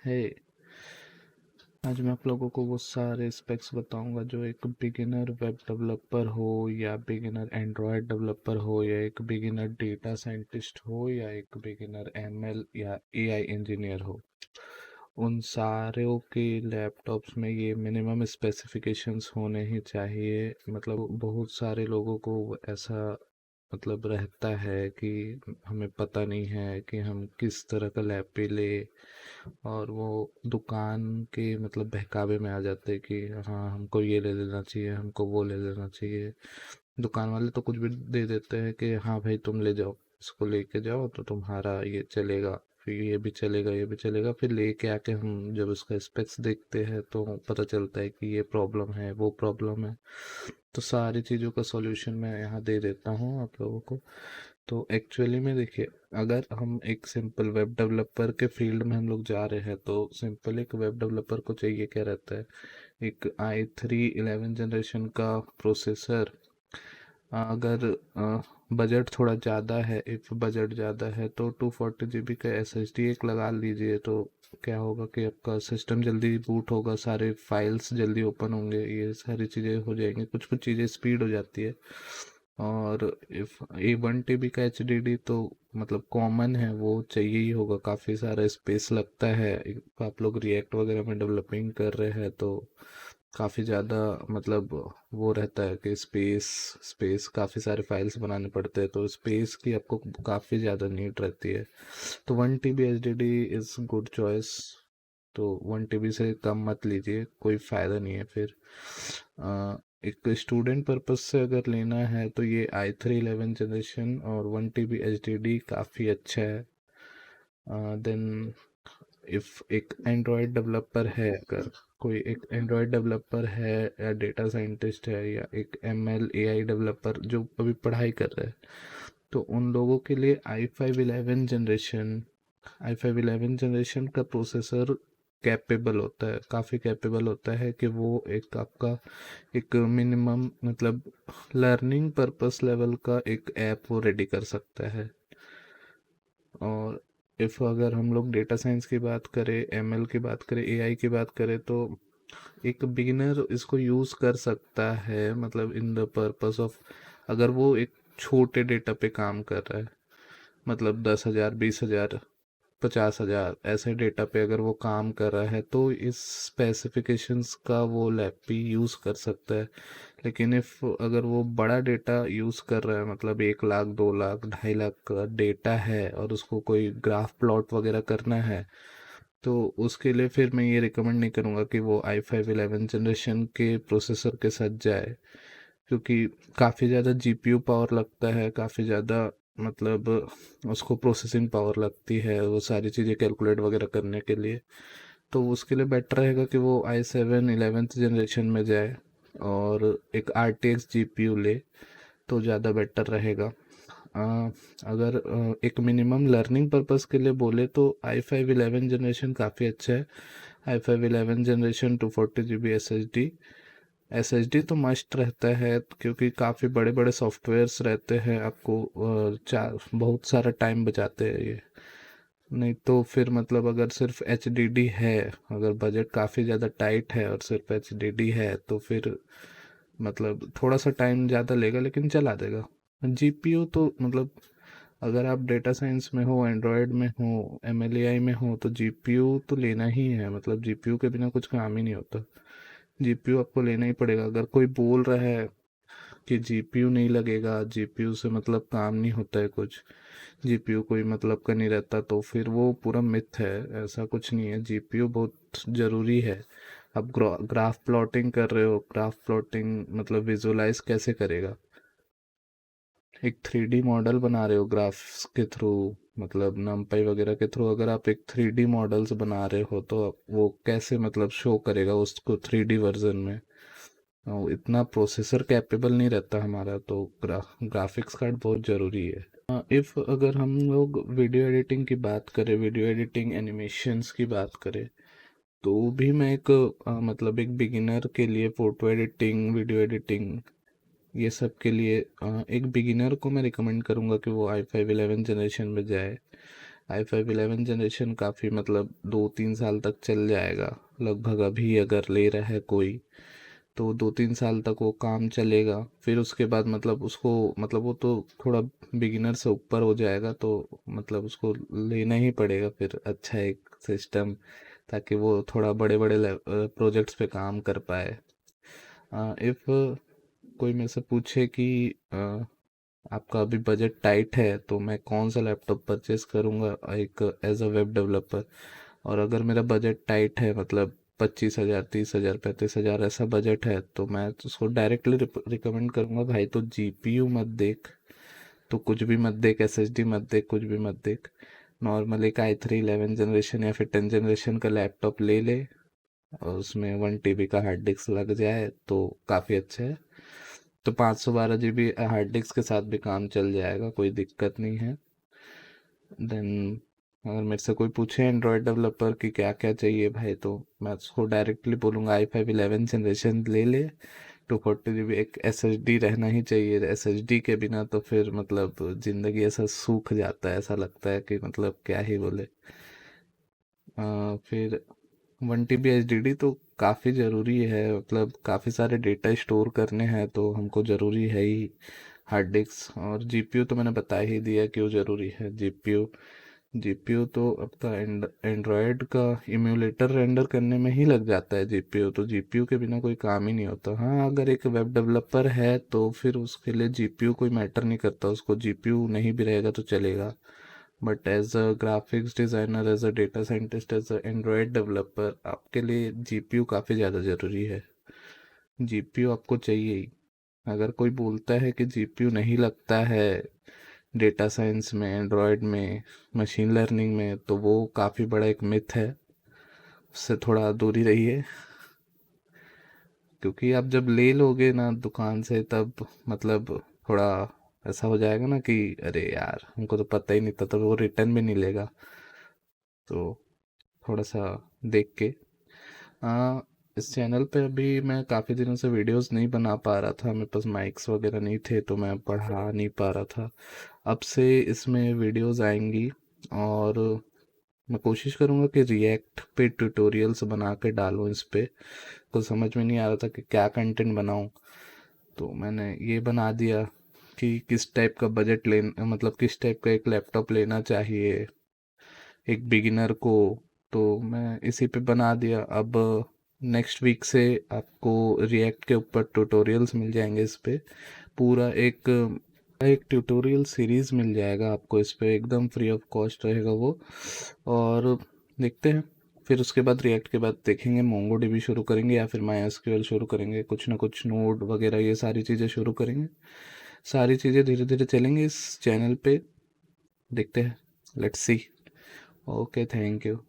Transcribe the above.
है। आज मैं आप लोगों को वो सारे स्पेक्स बताऊंगा जो एक बिगिनर वेब डेवलपर हो या बिगिनर एंड्रॉयड डेवलपर हो या एक बिगिनर डेटा साइंटिस्ट हो या एक बिगिनर एमएल या एआई इंजीनियर हो, उन सारों के लैपटॉप्स में ये मिनिमम स्पेसिफिकेशंस होने ही चाहिए। मतलब बहुत सारे लोगों को ऐसा मतलब रहता है कि हमें पता नहीं है कि हम किस तरह का लैपी ले, और वो दुकान के मतलब बहकावे में आ जाते हैं कि हाँ हमको ये ले लेना चाहिए, हमको वो ले लेना चाहिए। दुकान वाले तो कुछ भी दे देते हैं कि हाँ भाई तुम ले जाओ, इसको लेके जाओ तो तुम्हारा ये चलेगा, फिर ये भी चलेगा ये भी चलेगा। फिर लेके आके हम जब उसका स्पेक्स देखते हैं तो पता चलता है कि ये प्रॉब्लम है वो प्रॉब्लम है। तो सारी चीज़ों का सॉल्यूशन मैं यहाँ दे देता हूँ आप लोगों को। तो एक्चुअली में देखिए, अगर हम एक सिंपल वेब डेवलपर के फील्ड में हम लोग जा रहे हैं तो सिंपल एक वेब डेवलपर को चाहिए क्या रहता है, एक i3 11 जनरेशन का प्रोसेसर। अगर बजट थोड़ा ज़्यादा है, इफ़ बजट ज़्यादा है तो 240 GB का SSD एक लगा लीजिए। तो क्या होगा कि आपका सिस्टम जल्दी बूट होगा, सारे फाइल्स जल्दी ओपन होंगे, ये सारी चीज़ें हो जाएंगी, कुछ कुछ चीज़ें स्पीड हो जाती है। और इफ A1 TB का HDD तो मतलब कॉमन है, वो चाहिए ही होगा, काफ़ी सारा स्पेस लगता है। आप लोग रिएक्ट वगैरह में डेवलपिंग कर रहे हैं तो काफ़ी ज़्यादा मतलब वो रहता है कि स्पेस स्पेस काफ़ी सारे फाइल्स बनाने पड़ते हैं, तो स्पेस की आपको काफ़ी ज़्यादा नीड रहती है। तो 1 TB HDD is good choice. तो 1 TB से कम मत लीजिए, कोई फ़ायदा नहीं है फिर। एक स्टूडेंट पर्पस से अगर लेना है तो ये i3 11 जनरेशन और 1 TB HDD काफ़ी अच्छा है। देन इफ़ एक एंड्रॉयड डेवलपर है, अगर कोई एक एंड्रॉयड डेवलपर है या डेटा साइंटिस्ट है या एक ML AI डेवलपर जो अभी पढ़ाई कर रहा है, तो उन लोगों के लिए i5 11 जनरेशन का प्रोसेसर कैपेबल होता है, काफ़ी कैपेबल होता है कि वो एक आपका एक मिनिमम मतलब लर्निंग पर्पस लेवल का एक ऐप वो रेडी कर सकता है। और इफ़ अगर हम लोग डेटा साइंस की बात करें, ML की बात करें, AI की बात करें, तो एक बिगिनर इसको यूज़ कर सकता है, मतलब इन द पर्पस ऑफ अगर वो एक छोटे डेटा पे काम कर रहा है, मतलब 10,000 20,000 50,000 ऐसे डेटा पे अगर वो काम कर रहा है तो इस स्पेसिफिकेशंस का वो लैपी यूज़ कर सकता है। लेकिन इफ़ अगर वो बड़ा डेटा यूज़ कर रहा है, मतलब 1 लाख 2 लाख 2.5 लाख का डेटा है और उसको कोई ग्राफ प्लॉट वगैरह करना है, तो उसके लिए फिर मैं ये रिकमेंड नहीं करूँगा कि वो i5 11 जनरेशन के प्रोसेसर के साथ जाए, क्योंकि काफ़ी ज़्यादा जीपीयू पावर लगता है, काफ़ी ज़्यादा मतलब उसको प्रोसेसिंग पावर लगती है वो सारी चीज़ें कैलकुलेट वगैरह करने के लिए। तो उसके लिए बेटर रहेगा कि वो i7 11th जनरेशन में जाए और एक RTX GPU ले, तो ज़्यादा बेटर रहेगा। अगर एक मिनिमम लर्निंग पर्पस के लिए बोले तो i5 11 जनरेशन काफ़ी अच्छा है। i5 11 जनरेशन 240 GB SSD तो मस्ट रहता है, क्योंकि काफ़ी बड़े बड़े सॉफ्टवेयर्स रहते हैं, आपको बहुत सारा टाइम बचाते हैं ये। नहीं तो फिर मतलब अगर सिर्फ HDD है, अगर बजट काफ़ी ज़्यादा टाइट है और सिर्फ HDD है तो फिर मतलब थोड़ा सा टाइम ज़्यादा लेगा लेकिन चला देगा। GPU तो मतलब अगर आप डेटा साइंस में हो, एंड्रॉयड में हो, MLAI में हो, तो GPU तो लेना ही है, मतलब GPU के बिना कुछ काम ही नहीं होता। GPU आपको लेना ही पड़ेगा। अगर कोई बोल रहा है कि GPU नहीं लगेगा, GPU से मतलब काम नहीं होता है कुछ, GPU कोई मतलब का नहीं रहता, तो फिर वो पूरा मिथ है, ऐसा कुछ नहीं है। GPU बहुत ज़रूरी है। आप ग्राफ प्लॉटिंग कर रहे हो, ग्राफ प्लॉटिंग मतलब विजुलाइज कैसे करेगा, एक 3D मॉडल बना रहे हो ग्राफ्स के थ्रू, मतलब numpy वगैरह के थ्रू अगर आप एक 3D मॉडल्स बना रहे हो तो वो कैसे मतलब शो करेगा उसको 3D वर्जन में। इतना प्रोसेसर कैपेबल नहीं रहता हमारा, तो ग्राफिक्स कार्ड बहुत ज़रूरी है। इफ़ अगर हम लोग वीडियो एडिटिंग की बात करें, वीडियो एडिटिंग एनिमेशंस की बात करें, तो भी मैं एक मतलब एक बिगिनर के लिए फ़ोटो एडिटिंग, वीडियो एडिटिंग, ये सब के लिए एक बिगिनर को मैं रिकमेंड करूँगा कि वो i5 11 जनरेशन में जाए। i5 11 जनरेशन काफ़ी मतलब 2-3 साल तक चल जाएगा लगभग। अभी अगर ले रहा है कोई तो 2-3 साल तक वो काम चलेगा। फिर उसके बाद मतलब उसको मतलब वो तो थोड़ा बिगिनर से ऊपर हो जाएगा, तो मतलब उसको लेना ही पड़ेगा फिर अच्छा एक सिस्टम, ताकि वो थोड़ा बड़े बड़े प्रोजेक्ट्स पे काम कर पाए। इफ़ कोई मेरे से पूछे कि आपका अभी बजट टाइट है तो मैं कौन सा लैपटॉप परचेस करूँगा एक एज अ वेब डेवलपर, और अगर मेरा बजट टाइट है मतलब 25,000 30,000 35,000 ऐसा बजट है, तो मैं तो उसको डायरेक्टली रिकमेंड करूँगा भाई तो जीपीयू मत देख, तो कुछ भी मत देख, एसएसडी मत देख, कुछ भी मत देख। नॉर्मल एक i3 11 जनरेशन या फिर 10 जनरेशन का लैपटॉप ले ले, और उसमें 1 TB का हार्ड डिस्क लग जाए तो काफ़ी अच्छा है। तो 512 GB हार्ड डिस्क के साथ भी काम चल जाएगा, कोई दिक्कत नहीं है। देन अगर मेरे से कोई पूछे एंड्रॉयड डेवलपर की क्या क्या चाहिए भाई, तो मैं उसको डायरेक्टली बोलूँगा i5 11 जनरेशन ले ले। 240 GB एक एसएसडी रहना ही चाहिए। एसएसडी के बिना तो फिर मतलब ज़िंदगी ऐसा सूख जाता है, ऐसा लगता है कि मतलब क्या ही बोले। फिर 1 TB HDD तो काफ़ी ज़रूरी है, मतलब काफ़ी सारे डेटा स्टोर करने हैं तो हमको ज़रूरी है ही हार्ड डिस्क। और जीपीयू तो मैंने बता ही दिया क्यों ज़रूरी है जीपीयू। जीपीयू तो आपका एंड्रॉयड का इम्यूलेटर रेंडर करने में ही लग जाता है जीपीयू, तो जीपीयू के बिना कोई काम ही नहीं होता। हाँ, अगर एक वेब डेवलपर है तो फिर उसके लिए जीपीयू कोई मैटर नहीं करता, उसको जीपीयू नहीं भी रहेगा तो चलेगा। But as a graphics designer, as a data scientist, as a android developer, आपके लिए जीपीयू काफ़ी ज़्यादा ज़रूरी है। जीपीयू आपको चाहिए ही। अगर कोई बोलता है कि जीपीयू नहीं लगता है डेटा साइंस में, एंड्रॉयड में, मशीन लर्निंग में, तो वो काफ़ी बड़ा एक मिथ है, उससे थोड़ा दूरी रहिए। क्योंकि आप जब ले लोगे ना दुकान से तब मतलब थोड़ा ऐसा हो जाएगा ना कि अरे यार हमको तो पता ही नहीं था, तो वो रिटर्न भी नहीं लेगा। तो थोड़ा सा देख के। इस चैनल पे अभी मैं काफ़ी दिनों से वीडियोस नहीं बना पा रहा था, मेरे पास माइक्स वगैरह नहीं थे तो मैं पढ़ा नहीं पा रहा था। अब से इसमें वीडियोस आएंगी, और मैं कोशिश करूँगा कि रिएक्ट पे ट्यूटोरियल्स बना के डालूँ इस पे। कुछ समझ में नहीं आ रहा था कि क्या कंटेंट बनाऊँ, तो मैंने ये बना दिया कि किस टाइप का बजट लेना, मतलब किस टाइप का एक लैपटॉप लेना चाहिए एक बिगिनर को, तो मैं इसी पे बना दिया। अब नेक्स्ट वीक से आपको रिएक्ट के ऊपर ट्यूटोरियल्स मिल जाएंगे इस पे, पूरा एक एक ट्यूटोरियल सीरीज़ मिल जाएगा आपको इस पे, एकदम फ्री ऑफ कॉस्ट रहेगा वो। और देखते हैं फिर उसके बाद रिएक्ट के बाद देखेंगे मोंगो डीबी शुरू करेंगे या फिर माई एसक्यूएल शुरू करेंगे, कुछ ना कुछ नोड वगैरह ये सारी चीज़ें शुरू करेंगे। सारी चीज़ें धीरे धीरे चलेंगी इस चैनल पे, देखते हैं, let's see. Okay, thank you.